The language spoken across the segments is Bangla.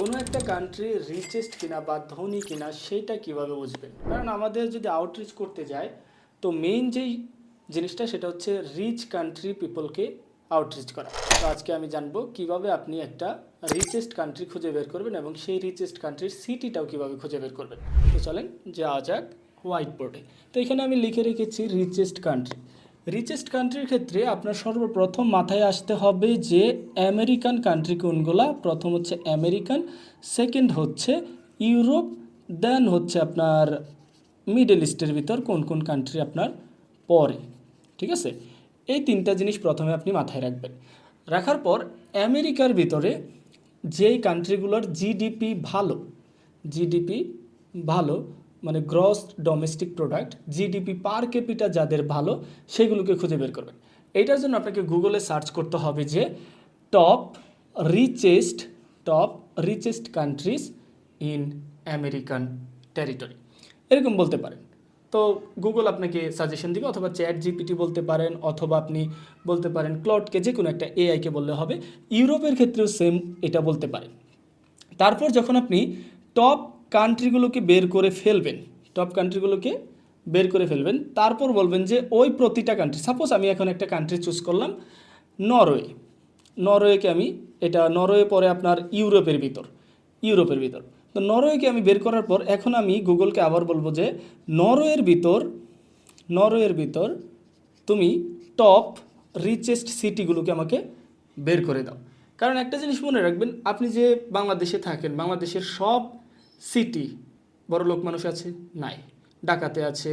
কোনো একটা কান্ট্রি রিচেস্ট কিনা বা ধনী কিনা সেইটা কিভাবে বুঝবেন? কারণ আমাদের যদি আউটরিচ করতে যায় তো মেইন যেই জিনিসটা সেটা হচ্ছে রিচ কান্ট্রি পিপলকে আউটরিচ করা। তো আজকে আমি জানবো কিভাবে আপনি একটা রিচেস্ট কান্ট্রি খুঁজে বের করবেন এবং সেই রিচেস্ট কান্ট্রির সিটিটাও কিভাবে খুঁজে বের করবেন। তো চলেন যাওয়া যাক হোয়াইট বোর্ডে। তো এখানে আমি লিখে রেখেছি রিচেস্ট কান্ট্রি। রিচেস্ট কান্ট্রির ক্ষেত্রে আপনার সর্বপ্রথম মাথায় আসতে হবে যে আমেরিকান কান্ট্রি কোনগুলা। প্রথম হচ্ছে আমেরিকান, সেকেন্ড হচ্ছে ইউরোপ, দেন হচ্ছে আপনার মিডল ইস্টের ভিতর কোন কোন কান্ট্রি আপনার পরে। ঠিক আছে, এই তিনটা জিনিস প্রথমে আপনি মাথায় রাখবেন। রাখার পর আমেরিকার ভিতরে যেই কান্ট্রিগুলোর জিডিপি ভালো মানে গ্রস ডোমেস্টিক প্রোডাক্ট, জিডিপি পার ক্যাপিটা যাদের ভালো সেগুলোকে খুঁজে বের করবেন। এইটার জন্য আপনাকে গুগলে সার্চ করতে হবে যে top richest countries in American territory, এরকম বলতে পারেন। তো গুগল আপনাকে সাজেশন দিবে, অথবা চ্যাট জিপিটি বলতে পারেন, অথবা আপনি বলতে পারেন ক্লডকে, যে কোনো একটা এআইকে বললে হবে। ইউরোপের ক্ষেত্রেও সেম এটা বলতে পারেন। তারপর যখন আপনি টপ কান্ট্রিগুলোকে বের করে ফেলবেন, তারপর বলবেন যে ওই প্রতিটা কান্ট্রি, সাপোজ আমি এখন একটা কান্ট্রি চুজ করলাম নরওয়েকে আমি, এটা নরওয়ে পরে আপনার ইউরোপের ভিতর। তো নরওয়েকে আমি বের করার পর এখন আমি গুগলকে আবার বলবো যে নরওয়ের ভিতর তুমি টপ রিচেস্ট সিটিগুলোকে আমাকে বের করে দাও। কারণ একটা জিনিস মনে রাখবেন, আপনি যে বাংলাদেশে থাকেন, বাংলাদেশের সব সিটি বড়লোক মানুষ আছে নাই। ঢাকাতে আছে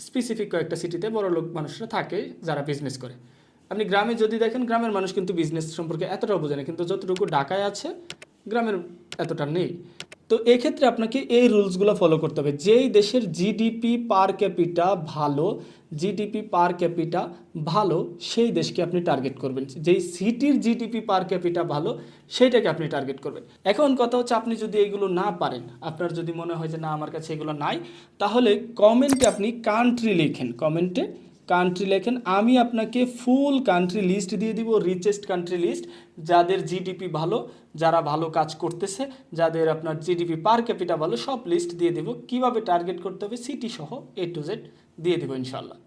স্পেসিফিক কয়েকটা সিটিতে বড়লোক মানুষরা থাকে যারা বিজনেস করে। আপনি গ্রামে যদি দেখেন, গ্রামের মানুষ কিন্তু বিজনেস সম্পর্কে এতটাও বোঝে না, কিন্তু যতটুকু ঢাকায় আছে গ্রামের এতটা নেই। তো এক্ষেত্রে আপনাকে এই রুলসগুলো ফলো করতে হবে। যেই দেশের জিডিপি পার ক্যাপিটা ভালো সেই দেশকে আপনি টার্গেট করবেন। যেই সিটির জিডিপি পার ক্যাপিটা ভালো সেইটাকে আপনি টার্গেট করবেন। এখন কথা হচ্ছে, আপনি যদি এগুলো না পারেন, আপনার যদি মনে হয় যে না আমার কাছে এগুলো নাই, তাহলে কমেন্টে আপনি কান্ট্রি লেখেন। আমি আপনাকে ফুল কান্ট্রি লিস্ট দিয়ে দিব, রিচেস্ট কান্ট্রি লিস্ট, যাদের জিডিপি ভালো, যারা ভালো কাজ করতেছে, যাদের আপনার জিডিপি পার ক্যাপিটা ভালো, সব লিস্ট দিয়ে দেব। কিভাবে টার্গেট করতে হবে সিটি সহ A to Z দিয়ে দেবো ইনশাল্লাহ।